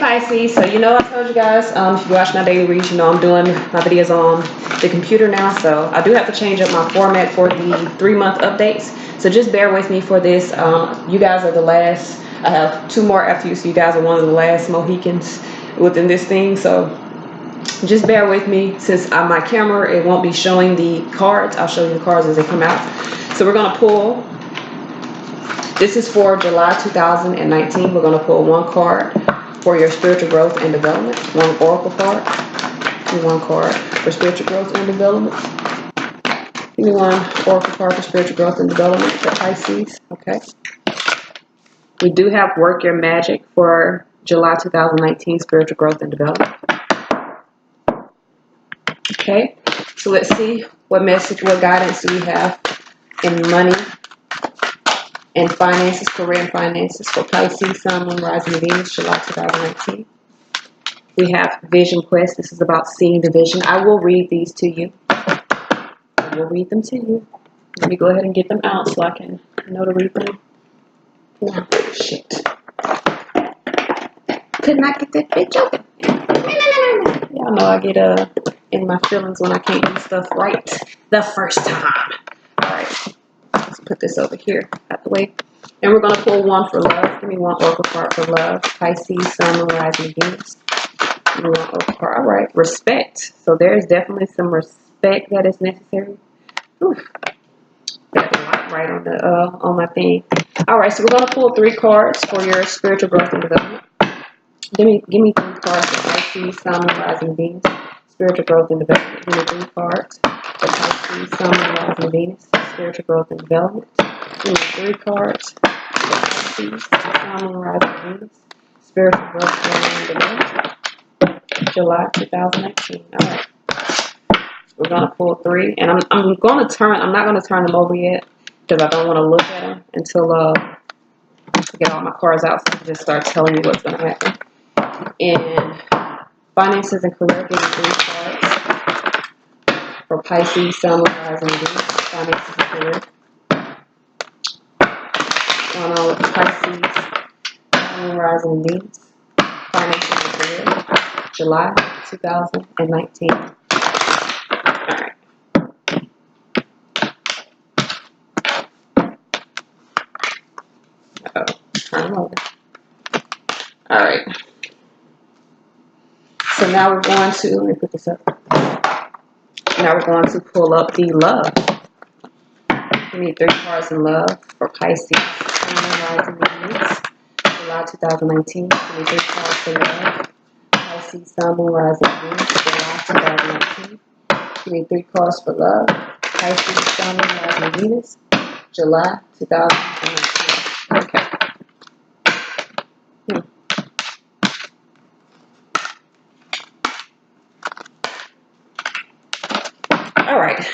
Pisces, so I told you guys, if you watch my daily reads, I'm doing my videos on the computer now, so I do have to change up my format for the 3-month updates, so just bear with me for this. You guys are the last. I have 2 more after you, so you guys are one of the last Mohicans within this thing, so just bear with me. Since my camera, it won't be showing the cards, I'll show you the cards as they come out. So we're going to pull, this is for July 2019, we're going to pull 1 card for your spiritual growth and development, 1 oracle card, and 1 card for spiritual growth and development. Give me 1 oracle card for spiritual growth and development for Pisces. Okay. We do have Work Your Magic for July 2019 spiritual growth and development. Okay. So let's see what message, what guidance do we have in money and finances, career and finances for Pisces, Sun, Moon, Rising, and Venus, July 2019. We have Vision Quest. This is about seeing the vision. I will read these to you. I will read them to you. Let me go ahead and get them out so I can know to read them. Oh, shit. Could not get that bitch open. Y'all know I get in my feelings when I can't do stuff right the first time. Alright. Let's put this over here out the way. And we're going to pull 1 for love. Give me 1 oracle card for love. Pisces, Sun, Moon, Rising, Venus. Give me 1 oracle card. All right. Respect. So there's definitely some respect that is necessary. Oof. Got the light right on my thing. All right. So we're going to pull 3 cards for your spiritual growth and development. Give me 3 cards for Pisces, Sun, Moon, Rising, Venus. Spiritual growth and development. Give me 3 cards for Pisces, Sun, Moon, Rising, Venus. Spiritual growth and development. Give me 3 cards for Pisces, Sun, Moon, Rising, Venus. Spiritual growth and development. July 2019. All right. We're going to pull 3. And I'm going to turn, I'm not going to turn them over yet because I don't want to look at them until I get all my cards out so I can just start telling you what's going to happen. And finances and career, give me 3 cards for Pisces, Sun, Moon, Rising, and Venus. Finances and career. Going on with Pisces, Sun, Moon, Rising, and Venus. Finances and career. July 2019. All right. Uh-oh. Turn them over. All right. So now we're going to, let me put this up. Now we're going to pull up the love. Give me 3 cards in love for Pisces, Sun, Moon, Rising, and Venus. July 2019. Give me 3 cards for love. Pisces, Sun, Moon, Rising, and Venus. July 2019. Give me 3 cards for love. Pisces, Sun, Moon, Rising, and Venus. July 2019. Okay. All right.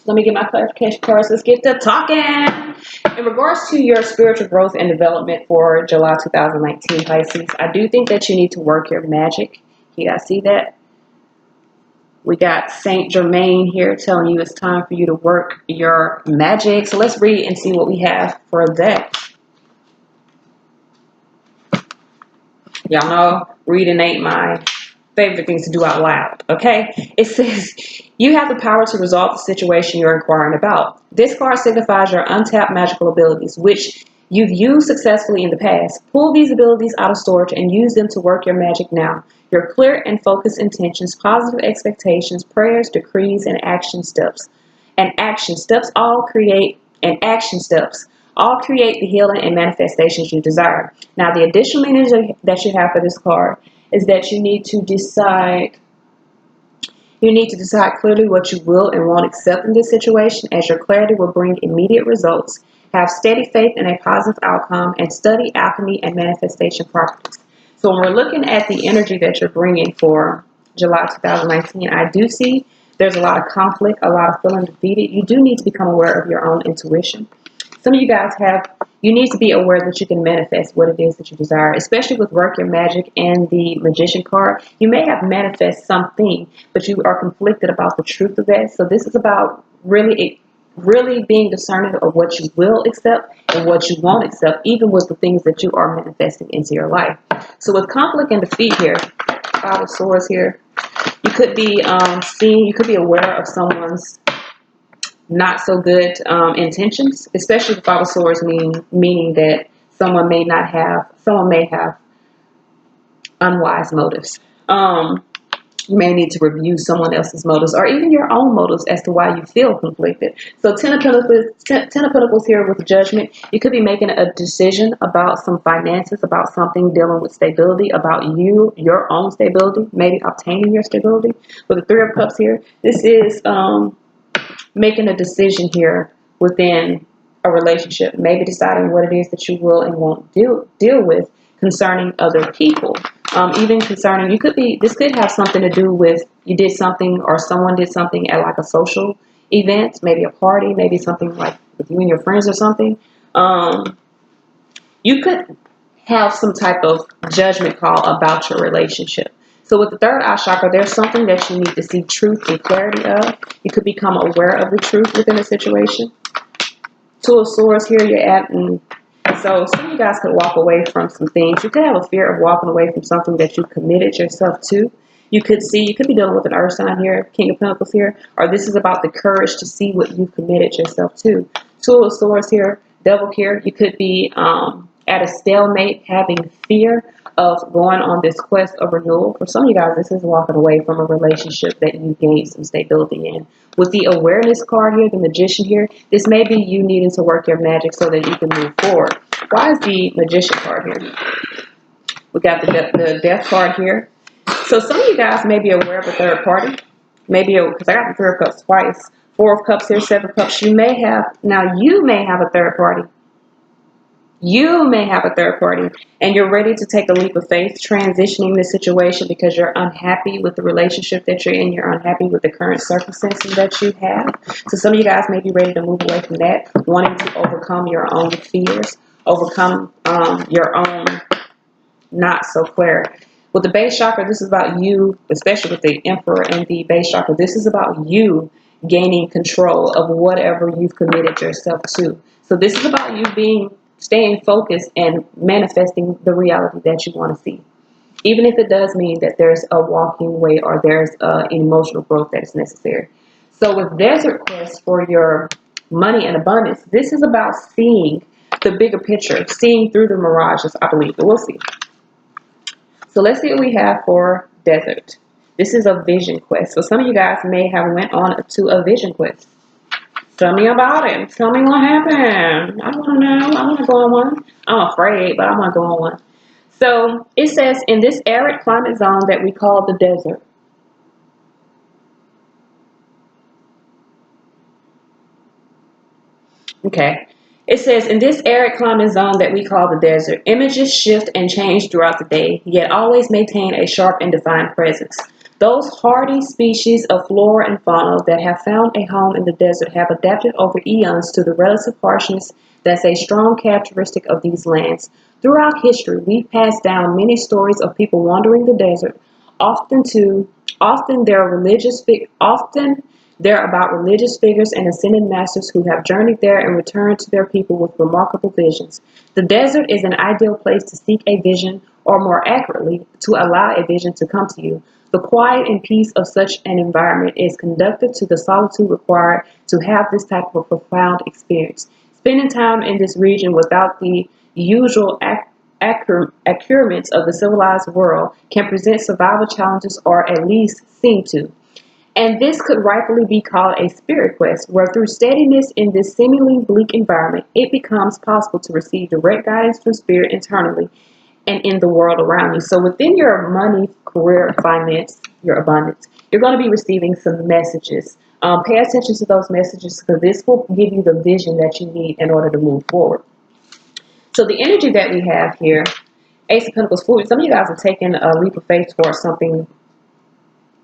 Let me get my clarification cards. Let's get to talking. In regards to your spiritual growth and development for July 2019, Pisces, I do think that you need to work your magic. You guys see that? We got Saint Germain here telling you it's time for you to work your magic. So let's read and see what we have for that. Y'all know reading ain't my favorite things to do out loud, okay? It says, you have the power to resolve the situation you're inquiring about. This card signifies your untapped magical abilities, which you've used successfully in the past. Pull these abilities out of storage and use them to work your magic now. Your clear and focused intentions, positive expectations, prayers, decrees, and action steps. All create the healing and manifestations you desire. Now, the additional meaning that you have for this card is that you need to decide clearly what you will and won't accept in this situation, as your clarity will bring immediate results. Have steady faith in a positive outcome and study alchemy and manifestation properties. So when we're looking at the energy that you're bringing for July 2019, I do see there's a lot of conflict, a lot of feeling defeated. You do need to become aware of your own intuition. Some of you guys you need to be aware that you can manifest what it is that you desire, especially with Work Your Magic and the Magician card. You may have manifest something, but you are conflicted about the truth of that. So this is about really being discerning of what you will accept and what you won't accept, even with the things that you are manifesting into your life. So with conflict and defeat here, Five of Swords here, you could be you could be aware of someone's not so good intentions, especially the Five of Swords meaning that someone may have unwise motives. You may need to review someone else's motives or even your own motives as to why you feel conflicted. So Ten of Pentacles here with Judgment. You could be making a decision about some finances, about something dealing with stability, about you, your own stability, maybe obtaining your stability. With the Three of Cups here, this is making a decision here within a relationship, maybe deciding what it is that you will and won't deal with concerning other people. Even concerning, this could have something to do with you did something or someone did something at like a social event, maybe a party, maybe something like with you and your friends or something. You could have some type of judgment call about your relationship. So with the third eye chakra, there's something that you need to see truth and clarity of. You could become aware of the truth within a situation. Two of Swords here, you're at, and so some of you guys could walk away from some things. You could have a fear of walking away from something that you committed yourself to. You could be dealing with an earth sign here, King of Pentacles here, or this is about the courage to see what you committed yourself to. Two of Swords here, Devil here. You could be at a stalemate, having fear of going on this quest of renewal. For some of you guys, this is walking away from a relationship that you gained some stability in. With the awareness card here, the Magician here, this may be you needing to work your magic so that you can move forward. Why is the Magician card here? We got the Death card here. So some of you guys may be aware of a third party. Maybe, because I got the Three of Cups twice. Four of Cups here, Seven of Cups. You may have a third party. You may have a third party and you're ready to take a leap of faith, transitioning this situation because you're unhappy with the relationship that you're in. You're unhappy with the current circumstances that you have. So some of you guys may be ready to move away from that, wanting to overcome your own fears, overcome your own not so clear. With the base chakra, this is about you, especially with the Emperor and the base chakra. This is about you gaining control of whatever you've committed yourself to. So this is about you staying focused and manifesting the reality that you want to see. Even if it does mean that there's a walking away or there's an emotional growth that is necessary. So with Desert Quest for your money and abundance, this is about seeing the bigger picture, seeing through the mirages, I believe. But we'll see. So let's see what we have for Desert. This is a vision quest. So some of you guys may have went on to a vision quest. Tell me about it. Tell me what happened. I want to know. I want to go on one. I'm afraid, but I want to go on one. So it says, in this arid climate zone that we call the desert. Okay. It says, in this arid climate zone that we call the desert, images shift and change throughout the day, yet always maintain a sharp and defined presence. Those hardy species of flora and fauna that have found a home in the desert have adapted over eons to the relative harshness that's a strong characteristic of these lands. Throughout history, we've passed down many stories of people wandering the desert, often they're about religious figures and ascended masters who have journeyed there and returned to their people with remarkable visions. The desert is an ideal place to seek a vision, or more accurately, to allow a vision to come to you. The quiet and peace of such an environment is conducive to the solitude required to have this type of profound experience. Spending time in this region without the usual accoutrements of the civilized world can present survival challenges, or at least seem to. And this could rightfully be called a spirit quest, where through steadiness in this seemingly bleak environment, it becomes possible to receive direct guidance from spirit internally and in the world around you. So within your money, career, finance, your abundance, you're going to be receiving some messages. Pay attention to those messages, because this will give you the vision that you need in order to move forward. So the energy that we have here, Ace of Pentacles, Fool. Some of you guys are taking a leap of faith towards something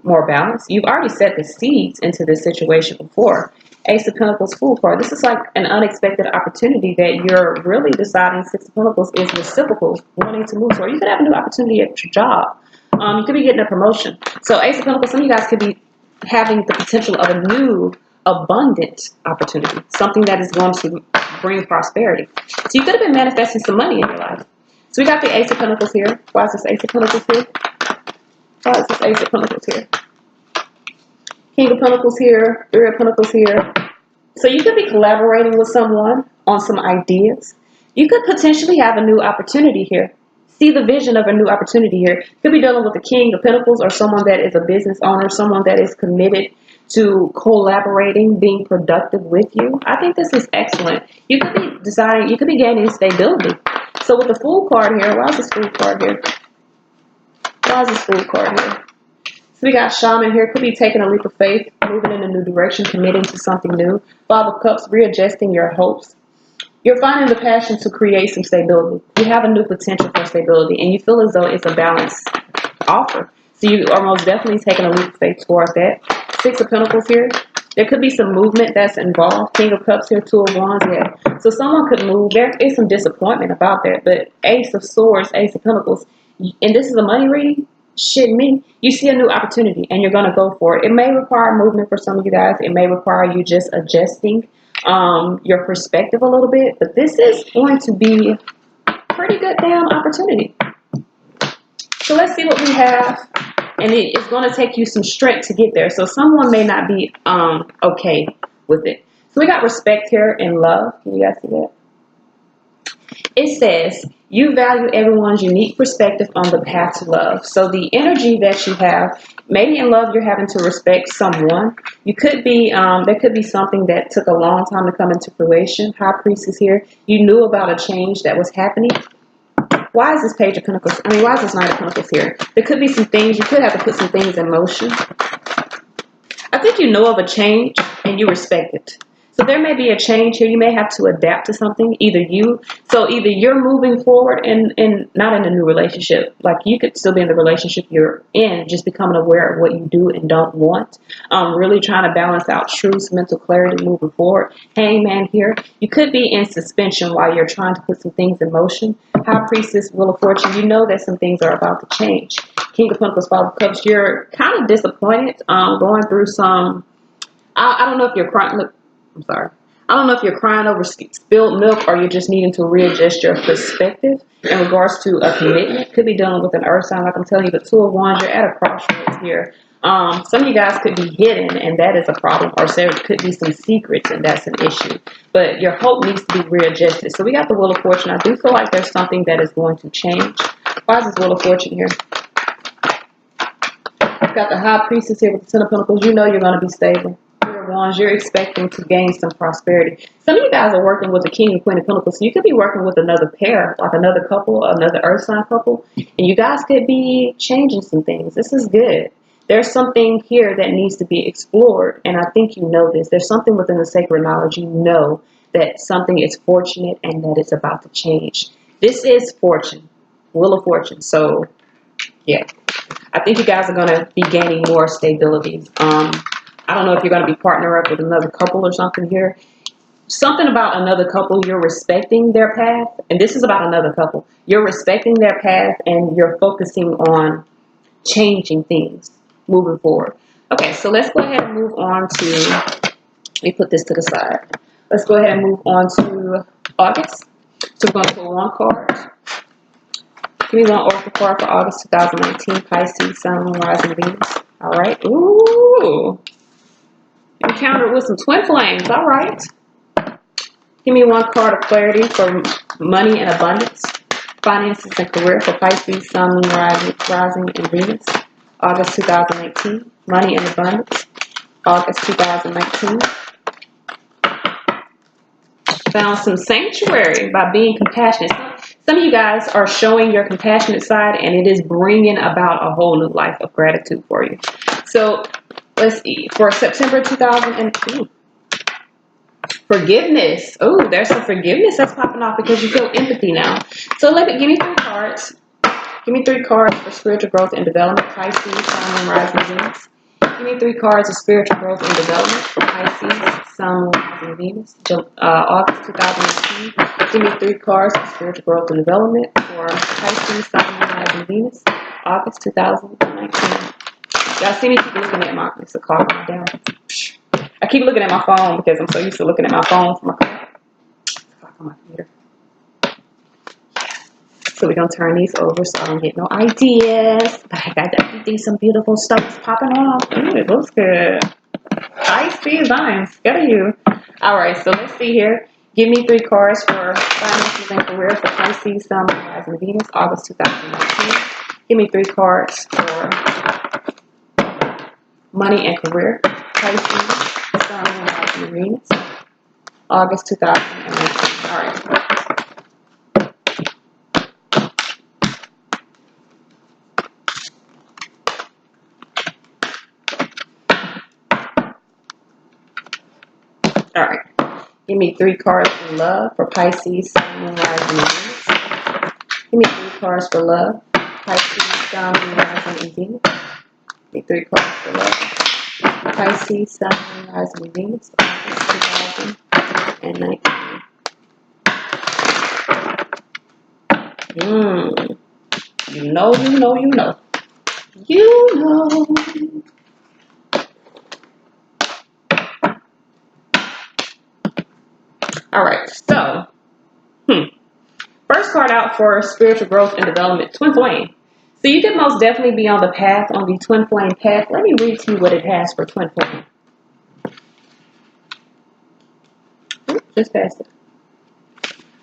more balanced. You've already set the seeds into this situation before. Ace of Pentacles, Fool card. This is like an unexpected opportunity that you're really deciding. Six of Pentacles is reciprocal, wanting to move. So you could have a new opportunity at your job. You could be getting a promotion. So Ace of Pentacles, some of you guys could be having the potential of a new abundant opportunity, something that is going to bring prosperity. So you could have been manifesting some money in your life. So we got the Ace of Pentacles here. Why is this Ace of Pentacles here? Why is this Ace of Pentacles here? King of Pentacles here. Three of Pentacles here. So you could be collaborating with someone on some ideas. You could potentially have a new opportunity here. See the vision of a new opportunity here. You could be dealing with the King of Pentacles or someone that is a business owner, someone that is committed to collaborating, being productive with you. I think this is excellent. You could be deciding, you could be gaining stability. So with the Fool card here, why is this Fool card here? Why is this Fool card here? So we got Shaman here. Could be taking a leap of faith, moving in a new direction, committing to something new. Five of Cups, readjusting your hopes. You're finding the passion to create some stability. You have a new potential for stability, and you feel as though it's a balanced offer. So you are most definitely taking a leap of faith towards that. Six of Pentacles here. There could be some movement that's involved. King of Cups here, Two of Wands, yeah. So someone could move. There is some disappointment about that, but Ace of Swords, Ace of Pentacles, and this is a money reading. Shit me, you see a new opportunity and you're going to go for it. It may require movement for some of you guys. It may require you just adjusting your perspective a little bit, but this is going to be a pretty good damn opportunity. So let's see what we have, and it's going to take you some strength to get there. So someone may not be okay with it. So we got respect here and love. Can you guys see that? It says, you value everyone's unique perspective on the path to love. So the energy that you have, maybe in love, you're having to respect someone. You could be, there could be something that took a long time to come into fruition. High Priestess here. You knew about a change that was happening. Why is this Page of Pentacles? I mean, why is this Knight of Pentacles here? There could be some things, you could have to put some things in motion. I think you know of a change and you respect it. So there may be a change here. You may have to adapt to something. Either you're moving forward and not in a new relationship. Like you could still be in the relationship you're in, just becoming aware of what you do and don't want. Really trying to balance out truth, mental clarity moving forward. Hangman here. You could be in suspension while you're trying to put some things in motion. High Priestess, Wheel of Fortune. You know that some things are about to change. King of Pentacles, Five of Cups. You're kind of disappointed. Going through some. I don't know if you're crying. Look. I'm sorry. I don't know if you're crying over spilled milk or you're just needing to readjust your perspective in regards to a commitment. Could be dealing with an earth sign, like I'm telling you, but Two of Wands, you're at a crossroads here. Some of you guys could be hidden, and that is a problem, or there could be some secrets, and that's an issue. But your hope needs to be readjusted. So we got the Wheel of Fortune. I do feel like there's something that is going to change. Why is this Wheel of Fortune here? We've got the High Priestess here with the Ten of Pentacles. You know you're going to be stable. Wands, you're expecting to gain some prosperity. Some of you guys are working with the King and Queen of Pentacles, so you could be working with another pair, like another couple, another earth sign couple, and you guys could be changing some things. This is good. There's something here that needs to be explored, and I think you know this. There's something within the sacred knowledge. You know that something is fortunate and that it's about to change. This is fortune, Wheel of Fortune. So yeah, I think you guys are going to be gaining more stability. I don't know if you're going to be partnering up with another couple or something here. Something about another couple, you're respecting their path. And this is about another couple. You're respecting their path and you're focusing on changing things moving forward. Okay, so let's go ahead and move on to, let me put this to the side. Let's go ahead and move on to August. So we're going to pull one card. Give me one oracle card for August 2019, Pisces, Sun, Moon, Rising, Venus. All right. Ooh. Encountered with some twin flames. All right. Give me one card of clarity for money and abundance, finances and career for Pisces, Sun, Moon, Rising, and Venus. August 2018. Money and abundance. August 2019. Found some sanctuary by being compassionate. Some of you guys are showing your compassionate side, and it is bringing about a whole new life of gratitude for you. So let's see. For September 2002, forgiveness. Oh, there's some forgiveness that's popping off because you feel empathy now. So give me 3 cards. Give me 3 cards for spiritual growth and development. Pisces, Sun, Moon, Rising, Venus. Give me 3 cards of spiritual growth and development for Pisces, Sun, Moon, Rising, Venus. August 2018. Give me 3 cards for spiritual growth and development for Pisces, Sun, Moon, Rising, Venus. August 2019. Y'all see me keep looking at my, it's a clock on my down. I keep looking at my phone because I'm so used to looking at my phone for my clock. It's a clock on my computer. So we're going to turn these over so I don't get no ideas. But I got definitely some beautiful stuff popping off. Ooh, it looks good. Pisces, I'm scared of you. All right, so let's see here. Give me 3 cards for finances and career for Pisces, Sun, Moon, Rising, Venus, August 2019. Give me 3 cards for money and career, Pisces, Sun, Moon, Rising, Venus, August 2019. All right. All right. Give me 3 cards for love for Pisces, Sun, Moon, Rising, Venus. Give me 3 cards for love, Pisces, Sun, Moon, Rising, and Venus. Give me 3 cards for love, Pisces, Sun, Moon, Rising, and Venus, August 2019. You know, you know, you know. You know. All right, so, first card out for spiritual growth and development, twin flame. So you could most definitely be on the path, on the twin flame path. Let me read to you what it has for twin flame. Just passed it.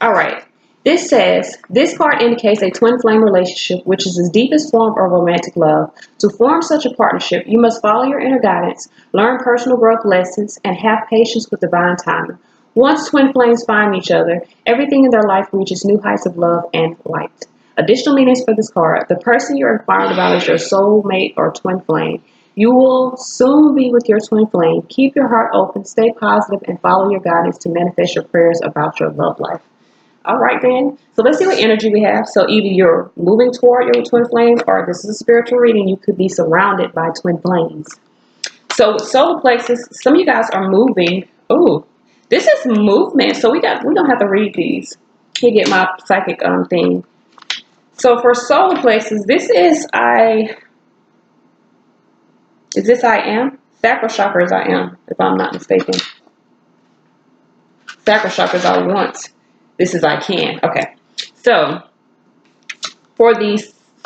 All right. This says, this card indicates a twin flame relationship, which is the deepest form of romantic love. To form such a partnership, you must follow your inner guidance, learn personal growth lessons, and have patience with divine timing. Once twin flames find each other, everything in their life reaches new heights of love and light. Additional meanings for this card: the person you're inquiring about is your soulmate or twin flame. You will soon be with your twin flame. Keep your heart open, stay positive, and follow your guidance to manifest your prayers about your love life. All right, then. So let's see what energy we have. So either you're moving toward your twin flame, or this is a spiritual reading. You could be surrounded by twin flames. So with solar plexus, some of you guys are moving. Ooh, this is movement. So we don't have to read these. You get my psychic thing. So for solar plexus, this is I am? Sacral chakra is I am, if I'm not mistaken. Sacral chakra is I want. This is I can. Okay. So for the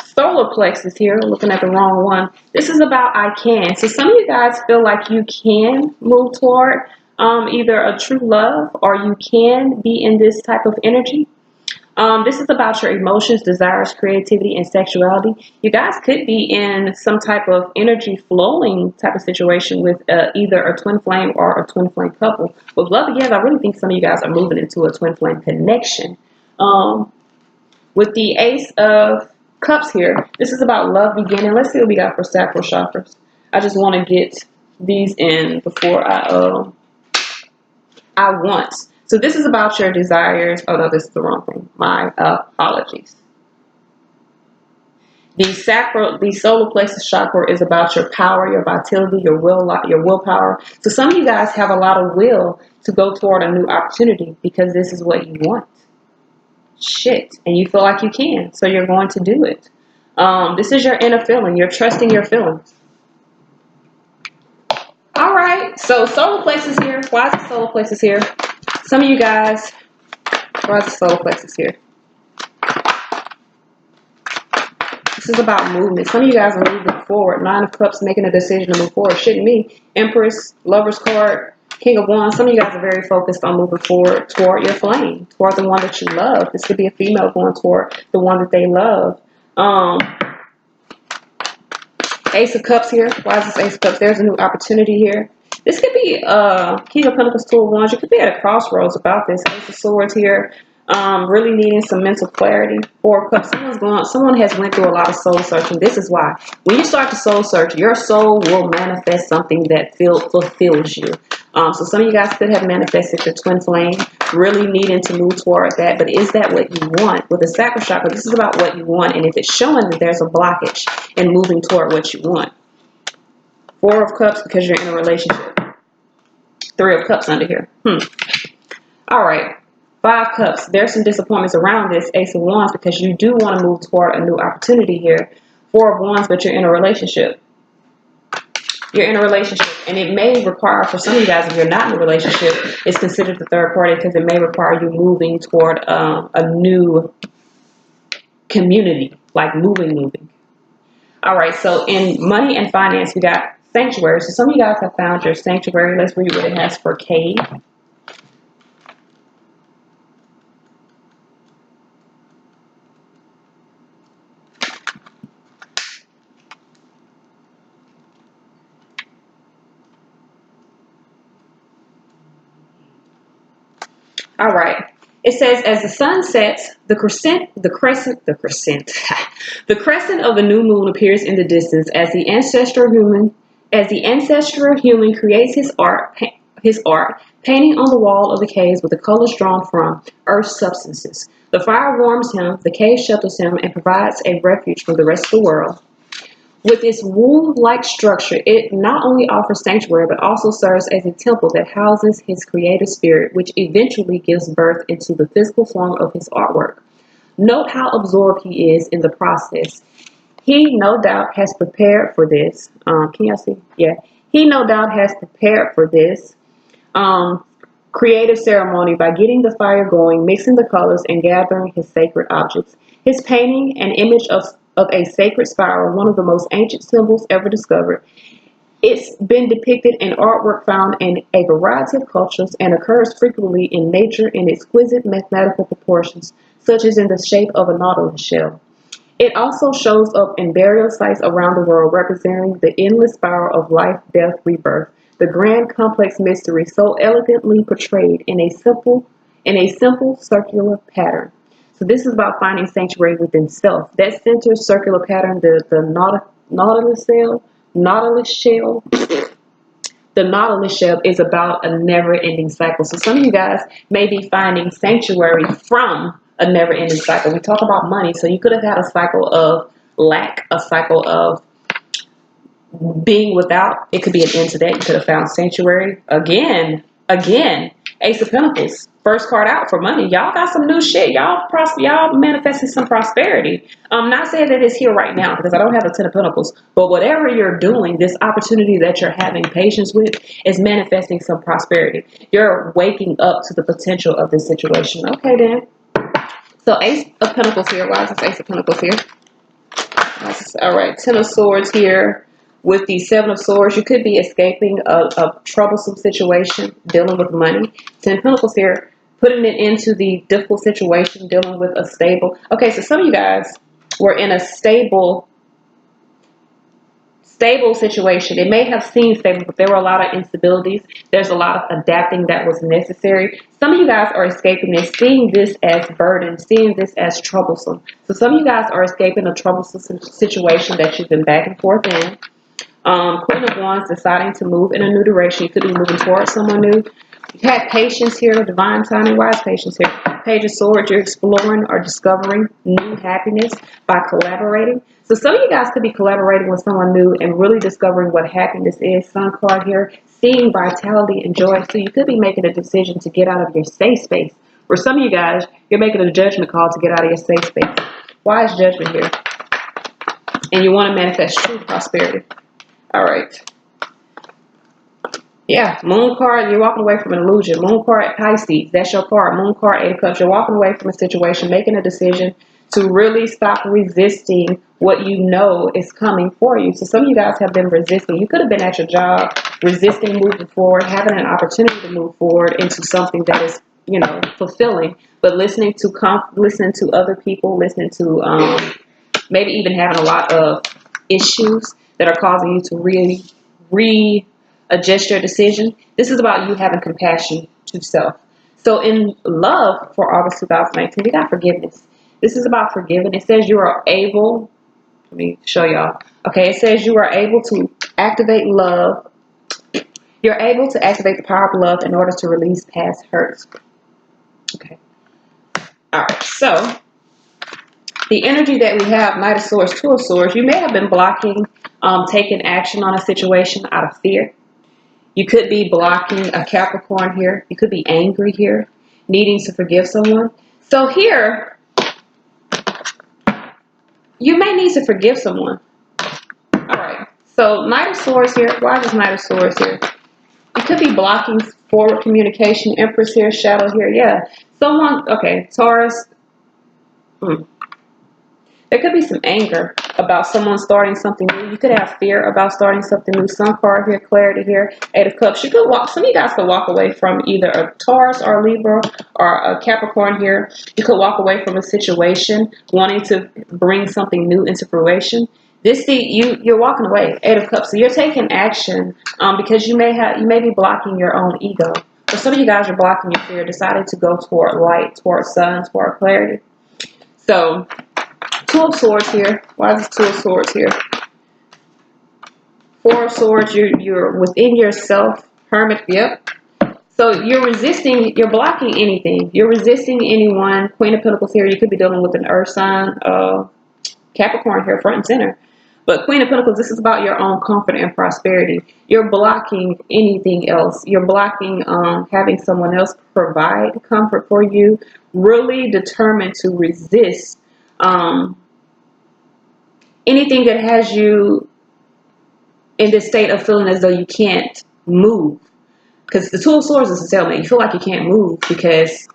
solar plexus here, looking at the wrong one, this is about I can. So some of you guys feel like you can move toward either a true love, or you can be in this type of energy. This is about your emotions, desires, creativity, and sexuality. You guys could be in some type of energy flowing type of situation with either a twin flame or a twin flame couple. With love again, I really think some of you guys are moving into a twin flame connection. With the Ace of Cups here, this is about love beginning. Let's see what we got for sacral chakras. I just want to get these in before I want. So this is about your desires. Oh no, this is the wrong thing. My apologies. The solar plexus chakra is about your power, your vitality, your willpower. So some of you guys have a lot of will to go toward a new opportunity because this is what you want. Shit, and you feel like you can, so you're going to do it. This is your inner feeling. You're trusting your feelings. All right, so solar plexus here. Why is the solar plexus here? Some of you guys, why is the solar plexus here? This is about movement. Some of you guys are moving forward. 9 of Cups, making a decision to move forward. Shouldn't me. Empress, Lover's card, King of Wands. Some of you guys are very focused on moving forward toward your flame, toward the one that you love. This could be a female going toward the one that they love. Ace of Cups here. Why is this Ace of Cups? There's a new opportunity here. This could be King of Pentacles, Two of Wands. You could be at a crossroads about this. Ace of Swords here. Really needing some mental clarity. 4 of Cups. Someone has went through a lot of soul searching. This is why. When you start to soul search, your soul will manifest something that fulfills you. So some of you guys could have manifested your twin flame, really needing to move toward that. But is that what you want? With the sacral chakra, this is about what you want. And if it's showing that there's a blockage in moving toward what you want. 4 of Cups because you're in a relationship. 3 of Cups under here. All right. 5 Cups. There's some disappointments around this Ace of Wands because you do want to move toward a new opportunity here. 4 of Wands, but you're in a relationship. You're in a relationship, and it may require, for some of you guys, if you're not in a relationship, it's considered the third party because it may require you moving toward a new community, like moving. All right, so in money and finance, we got sanctuary. So some of you guys have found your sanctuary. Let's read what it has for cave. All right. It says, as the sun sets, the crescent of the new moon appears in the distance as the ancestral human creates his art, painting on the wall of the caves with the colors drawn from earth's substances. The fire warms him, the cave shelters him, and provides a refuge from the rest of the world. With its womb-like structure, it not only offers sanctuary but also serves as a temple that houses his creative spirit, which eventually gives birth into the physical form of his artwork. Note how absorbed he is in the process. He no doubt has prepared for this. Can y'all see? Yeah. He no doubt has prepared for this um, creative ceremony by getting the fire going, mixing the colors, and gathering his sacred objects. His painting, an image of a sacred spiral, one of the most ancient symbols ever discovered. It's been depicted in artwork found in a variety of cultures and occurs frequently in nature in exquisite mathematical proportions, such as in the shape of a nautilus shell. It also shows up in burial sites around the world, representing the endless spiral of life, death, rebirth, the grand complex mystery so elegantly portrayed in a simple circular pattern. So this is about finding sanctuary within self. That center circular pattern, nautilus shell, the nautilus shell is about a never-ending cycle. So some of you guys may be finding sanctuary from a never-ending cycle. We talk about money, so you could have had a cycle of lack, a cycle of being without. It could be an end to that. You could have found sanctuary again. Ace of Pentacles, first card out for money. Y'all got some new shit. Y'all manifesting some prosperity. I'm not saying that it's here right now because I don't have a Ten of Pentacles. But whatever you're doing, this opportunity that you're having patience with is manifesting some prosperity. You're waking up to the potential of this situation. Okay, then. So Ace of Pentacles here. Why is this Ace of Pentacles here? All right, Ten of Swords here with the Seven of Swords. You could be escaping a troublesome situation, dealing with money. Ten of Pentacles here, putting it into the difficult situation, dealing with a stable. Okay, so some of you guys were in a stable situation. It may have seemed stable, but there were a lot of instabilities. There's a lot of adapting that was necessary. Some of you guys are escaping this, seeing this as burden, seeing this as troublesome. So some of you guys are escaping a troublesome situation that you've been back and forth in. Queen of Wands deciding to move in a new direction. You could be moving towards someone new. You had patience here, divine timing. Why is patience here? Page of Swords, you're exploring or discovering new happiness by collaborating. So some of you guys could be collaborating with someone new and really discovering what happiness is. Sun card here, seeing vitality and joy. So you could be making a decision to get out of your safe space. For some of you guys, you're making a judgment call to get out of your safe space. Why is judgment here? And you want to manifest true prosperity. All right. Yeah, Moon card, you're walking away from an illusion. Moon card, Pisces, that's your card. Moon card, Eight of Cups, you're walking away from a situation, making a decision to really stop resisting what you know is coming for you. So some of you guys have been resisting. You could have been at your job, resisting moving forward, having an opportunity to move forward into something that is, fulfilling. But listening to other people, listening to maybe even having a lot of issues that are causing you to really readjust your decision. This is about you having compassion to self. So in love for August 2019, we got forgiveness. This is about forgiving. It says you are able, let me show y'all. Okay, it says you are able to activate love. You're able to activate the power of love in order to release past hurts. Okay. All right, so the energy that we have, Knight of Swords, Two of Swords, you may have been blocking taking action on a situation out of fear. You could be blocking a Capricorn here. You could be angry here, needing to forgive someone. So here, you may need to forgive someone. All right. So Knight of Swords here. Why is Knight of Swords here? You could be blocking forward communication. Empress here, Shadow here. Yeah. Someone, okay, Taurus. There could be some anger about someone starting something new. You could have fear about starting something new. Sun card here, clarity here, 8 of Cups. You could walk, some of you guys could walk away from either a Taurus or a Libra or a Capricorn here. You could walk away from a situation wanting to bring something new into fruition. You're walking away, 8 of Cups. So you're taking action because you may be blocking your own ego. For some of you guys are blocking your fear, deciding to go toward light, toward sun, toward clarity. So 2 of Swords here. Why is this 2 of Swords here? 4 of Swords, you're within yourself. Hermit, yep. So you're resisting, you're blocking anything. You're resisting anyone. Queen of Pentacles here. You could be dealing with an earth sign, Capricorn here, front and center. But Queen of Pentacles, this is about your own comfort and prosperity. You're blocking anything else. You're blocking having someone else provide comfort for you. Really determined to resist anything that has you in this state of feeling as though you can't move. Because the 2 of Swords is a stalemate. You feel like you can't move because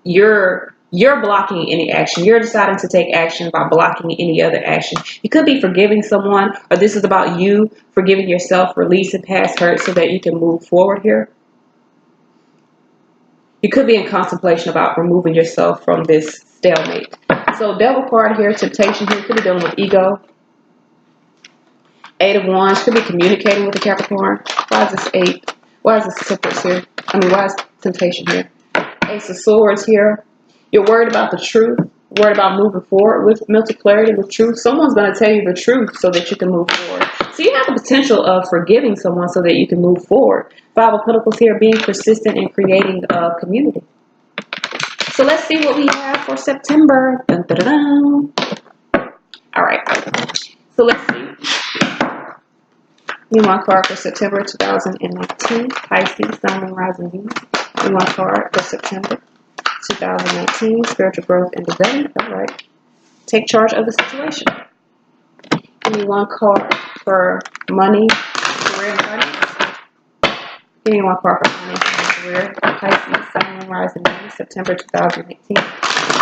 you're blocking any action. You're deciding to take action by blocking any other action. You could be forgiving someone, or this is about you forgiving yourself, releasing past hurt so that you can move forward here. You could be in contemplation about removing yourself from this stalemate. So Devil card here, temptation here. You could be dealing with ego. 8 of Wands, could be communicating with the Capricorn. Why is this 8? Why is this Temperance here? Why is temptation here? Ace of Swords here. You're worried about the truth, worried about moving forward with mental clarity, with truth. Someone's going to tell you the truth so that you can move forward. So you have the potential of forgiving someone so that you can move forward. 5 of Pentacles here, being persistent in creating a community. So let's see what we have for September. Dun, dun, dun, dun. All right. So let's see. We want card for September 2019. Pisces, Sun, Moon, Rising, Venus. We want card for September 2019. Spiritual growth and development. All right. Take charge of the situation. Give me one card for money, career, and finance. Give me one card for finance and career. Pisces, Sun, Moon, Rising, Venus. September 2018.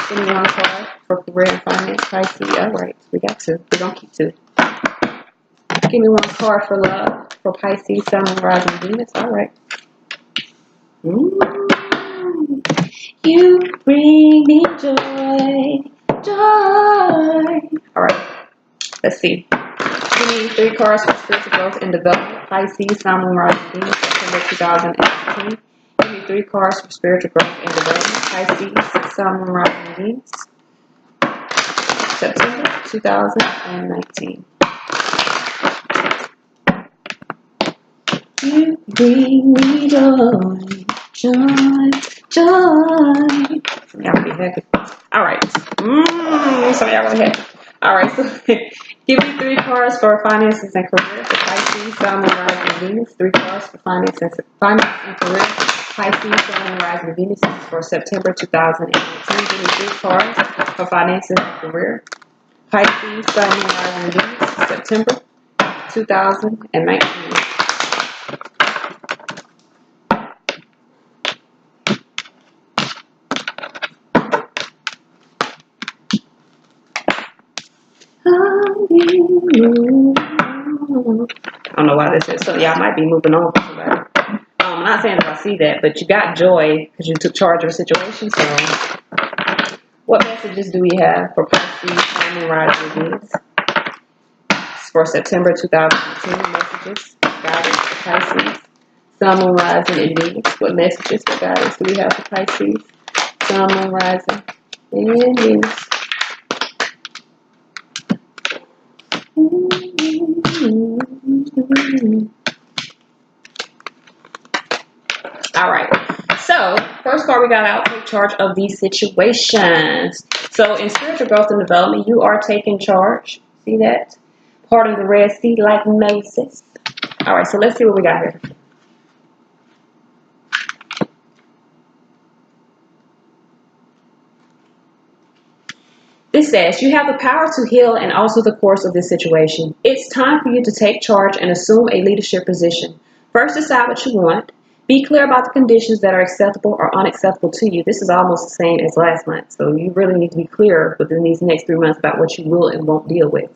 Give me one card for career and finance. Pisces. All right. We got 2. We're going to keep 2. Give me one card for love for Pisces, Sun, Moon, Rising, Venus. All right. You bring me joy, joy. All right. Let's see. Give me 3 cards for spiritual growth and development. Pisces, Sun, Moon, Rising, Venus. September 2018. Give me 3 cards for spiritual growth and development. Pisces, Sun, Moon, Rising, Venus. September 2019. You bring me joy, joy, joy. Some of y'all gonna be happy. All right. Some of y'all gonna be happy. All right. So give me 3 cards for finances and career for Pisces, Sun, Moon, Rising, Venus. 3 cards for finance and career. Pisces, Sun, Moon, Rising, Venus for September 2018. Give me 3 cards for finances and career. Pisces, Sun, Moon, Rising, Venus. September 2019. I don't know why this is. So y'all might be moving on for somebody. I'm not saying that I see that, but you got joy because you took charge of a situation. So what messages do we have for Pisces, Sun, Moon, Rising, Venus for September 2018? Messages, guidance for Pisces, Sun, Moon, Rising, and Venus. What messages for guidance do we have for Pisces, Sun, Moon, Rising, and Venus? All right. So first card we got out, take charge of these situations. So in spiritual growth and development, you are taking charge. See that? Part of the Red Sea like Moses. All right. So let's see what we got here. This says, you have the power to heal and alter the course of this situation. It's time for you to take charge and assume a leadership position. First, decide what you want. Be clear about the conditions that are acceptable or unacceptable to you. This is almost the same as last month. So you really need to be clear within these next 3 months about what you will and won't deal with.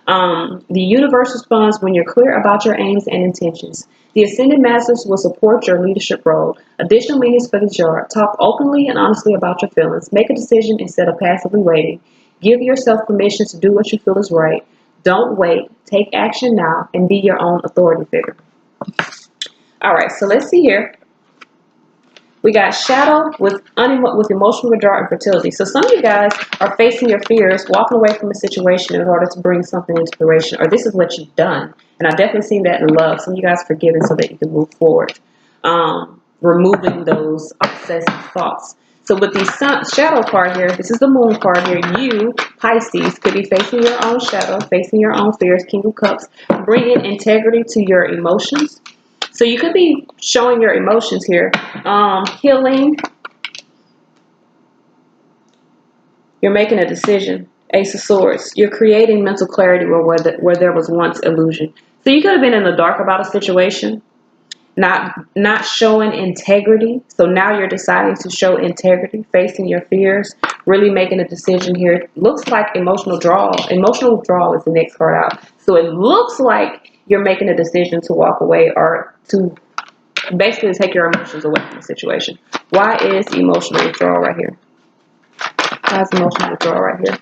The universe responds when you're clear about your aims and intentions. The Ascended Masters will support your leadership role. Additional meanings for the jar. Talk openly and honestly about your feelings. Make a decision instead of passively waiting. Give yourself permission to do what you feel is right. Don't wait. Take action now and be your own authority figure. All right, so let's see here. We got shadow with emotional withdrawal and fertility. So some of you guys are facing your fears, walking away from a situation in order to bring something into fruition, or this is what you've done. And I've definitely seen that in love. Some of you guys are forgiving so that you can move forward, removing those obsessive thoughts. So with the shadow card here, this is the moon card here. You, Pisces, could be facing your own shadow, facing your own fears, King of Cups, bringing integrity to your emotions. So you could be showing your emotions here. Healing. You're making a decision. Ace of Swords. You're creating mental clarity where there was once illusion. So you could have been in the dark about a situation, not showing integrity. So now you're deciding to show integrity, facing your fears, really making a decision here. Looks like emotional withdrawal. Emotional withdrawal is the next card out. So it looks like you're making a decision to walk away or to basically take your emotions away from the situation. Why is emotional withdrawal right here? Why is emotional withdrawal right here?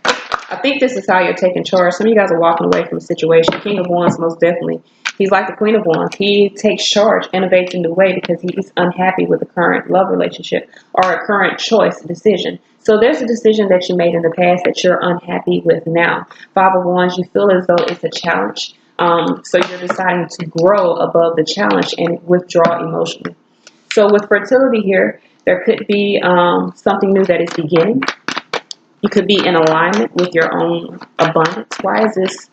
I think this is how you're taking charge. Some of you guys are walking away from a situation. King of Wands, most definitely. He's like the Queen of Wands. He takes charge, innovates in the way because he's unhappy with the current love relationship or a current choice, decision. So there's a decision that you made in the past that you're unhappy with now. Five of Wands, you feel as though it's a challenge. So you're deciding to grow above the challenge and withdraw emotionally. So with fertility here, there could be something new that is beginning. You could be in alignment with your own abundance. Why is this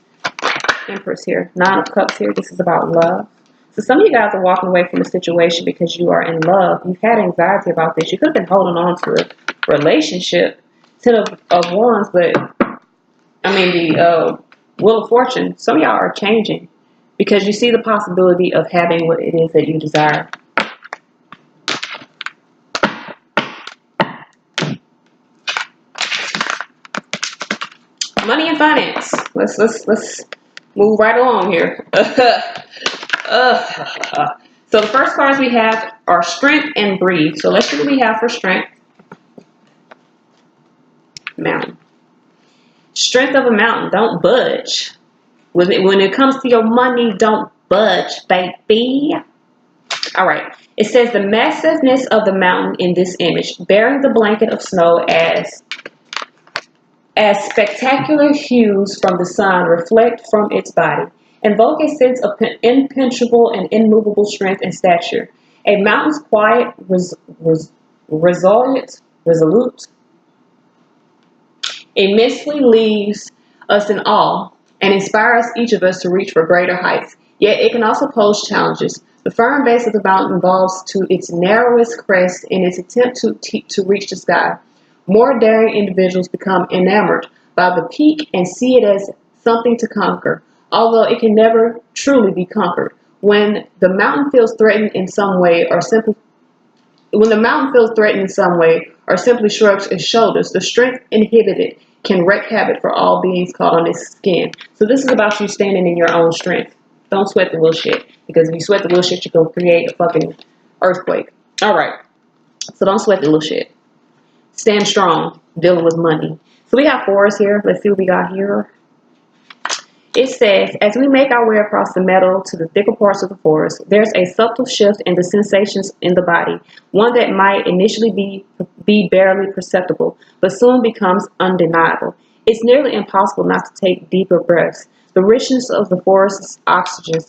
Empress here? Nine of Cups here. This is about love. So some of you guys are walking away from a situation because you are in love. You've had anxiety about this. You could have been holding on to a relationship. Ten of Wands, but I mean the Wheel of Fortune. Some of y'all are changing because you see the possibility of having what it is that you desire. Money and finance. Let's move right along here. So the first cards we have are strength and breathe. So let's see what we have for strength. Mountain. Strength of a mountain. Don't budge. When it comes to your money, don't budge, baby. All right. It says the massiveness of the mountain in this image, bearing the blanket of snow as spectacular hues from the sun reflect from its body, invoke a sense of impenetrable and immovable strength and stature. A mountain's quiet, resolute, immensely leaves us in awe and inspires each of us to reach for greater heights. Yet it can also pose challenges. The firm base of the mountain involves to its narrowest crest in its attempt to reach the sky. More daring individuals become enamored by the peak and see it as something to conquer, although it can never truly be conquered. When the mountain feels threatened in some way or simply shrugs its shoulders, the strength inhibited can wreak havoc for all beings caught on its skin. So this is about you standing in your own strength. Don't sweat the little shit, because if you sweat the little shit, you're going to create a fucking earthquake. All right. So don't sweat the little shit. Stand strong, dealing with money. So we got fours here. Let's see what we got here. It says, as we make our way across the meadow to the thicker parts of the forest, there's a subtle shift in the sensations in the body, one that might initially be barely perceptible, but soon becomes undeniable. It's nearly impossible not to take deeper breaths. The richness of the forest's oxygen,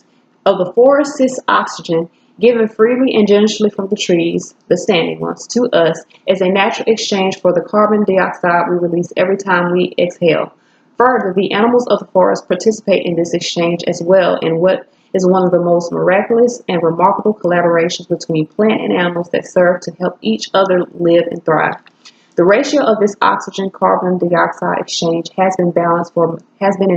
given freely and generously from the trees, the standing ones, to us, is a natural exchange for the carbon dioxide we release every time we exhale. Further, the animals of the forest participate in this exchange as well in what is one of the most miraculous and remarkable collaborations between plant and animals that serve to help each other live and thrive. The ratio of this oxygen-carbon dioxide exchange has been in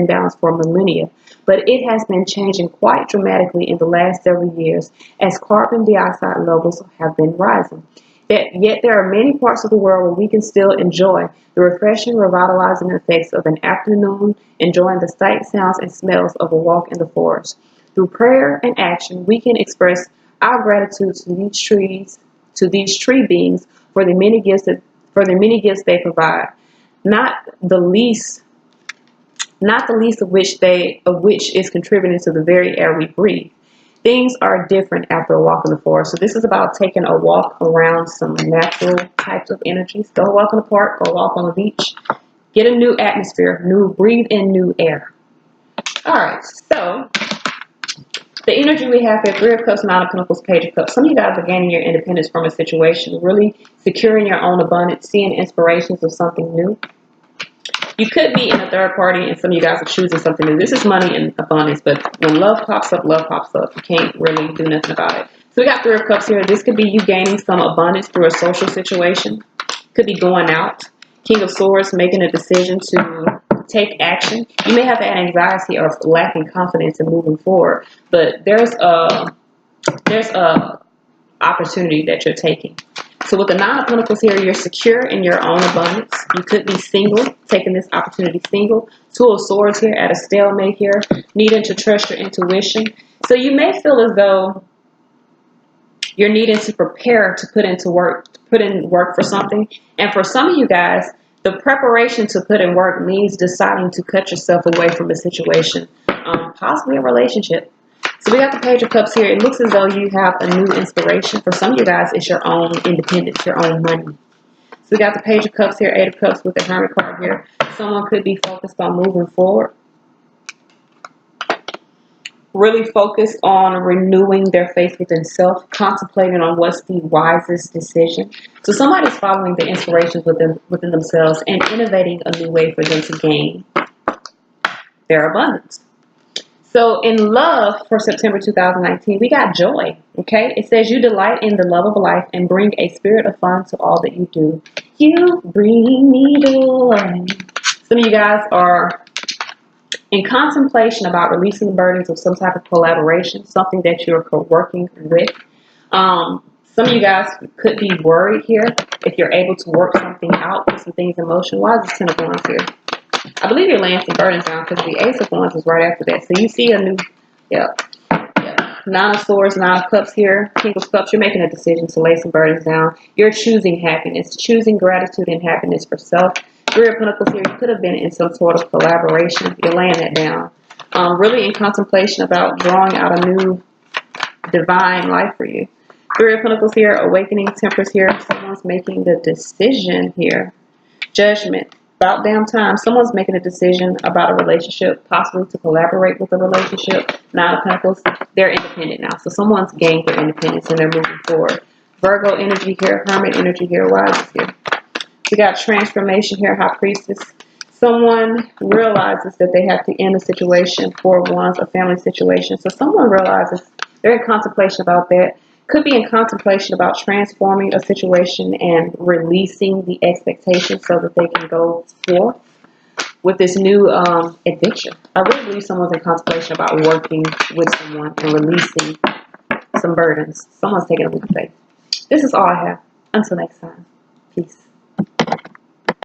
balance for millennia, but it has been changing quite dramatically in the last several years as carbon dioxide levels have been rising. Yet there are many parts of the world where we can still enjoy the refreshing, revitalizing effects of an afternoon, enjoying the sights, sounds, and smells of a walk in the forest. Through prayer and action, we can express our gratitude to these tree beings for the many gifts they provide, not the least of which is contributing to the very air we breathe. Things are different after a walk in the forest. So this is about taking a walk around some natural types of energies. Go walk in the park, go walk on the beach, get a new atmosphere, breathe in new air. All right, so the energy we have here, Three of Cups, Nine of Pentacles, Page of Cups. Some of you guys are gaining your independence from a situation, really securing your own abundance, seeing inspirations of something new. You could be in a third party and some of you guys are choosing something new. This is money and abundance, but when love pops up, love pops up. You can't really do nothing about it. So we got Three of Cups here. This could be you gaining some abundance through a social situation. Could be going out. King of Swords, making a decision to take action. You may have had anxiety or lacking confidence in moving forward, but there's a opportunity that you're taking. So with the Nine of Pentacles here, you're secure in your own abundance. You could be single, taking this opportunity single. Two of Swords here at a stalemate here, needing to trust your intuition. So you may feel as though you're needing to prepare to put in work for something. And for some of you guys, the preparation to put in work means deciding to cut yourself away from a situation, possibly a relationship. So we got the Page of Cups here. It looks as though you have a new inspiration. For some of you guys, it's your own independence, your own money. So we got the Page of Cups here, Eight of Cups with the Hermit card here. Someone could be focused on moving forward. Really focused on renewing their faith within self, contemplating on what's the wisest decision. So somebody's following the inspirations within themselves and innovating a new way for them to gain their abundance. So in love for September 2019, we got joy, okay? It says you delight in the love of life and bring a spirit of fun to all that you do. You bring me joy. Some of you guys are in contemplation about releasing the burdens of some type of collaboration, something that you're working with. Some of you guys could be worried here if you're able to work something out, put some things in motion. Why is this Ten of Wands here? I believe you're laying some burdens down because the Ace of Wands is right after that. So you see a new, Nine of Swords, Nine of Cups here, King of Cups. You're making a decision to lay some burdens down. You're choosing happiness, choosing gratitude and happiness for self. Three of Pentacles here. You could have been in some sort of collaboration. You're laying that down. Really in contemplation about drawing out a new divine life for you. Three of Pentacles here, awakening, Temperance here. Someone's making the decision here. Judgment. About damn time. Someone's making a decision about a relationship, possibly to collaborate with a relationship. Nine of Pentacles. They're independent now. So someone's gained their independence and they're moving forward. Virgo energy here. Hermit energy here. Why is this here? We got transformation here. High Priestess. Someone realizes that they have to end a situation. Four of Wands, a family situation. So someone realizes they're in contemplation about that. Could be in contemplation about transforming a situation and releasing the expectations so that they can go forth with this new adventure. I really believe someone's in contemplation about working with someone and releasing some burdens. Someone's taking a leap of faith. This is all I have. Until next time. Peace.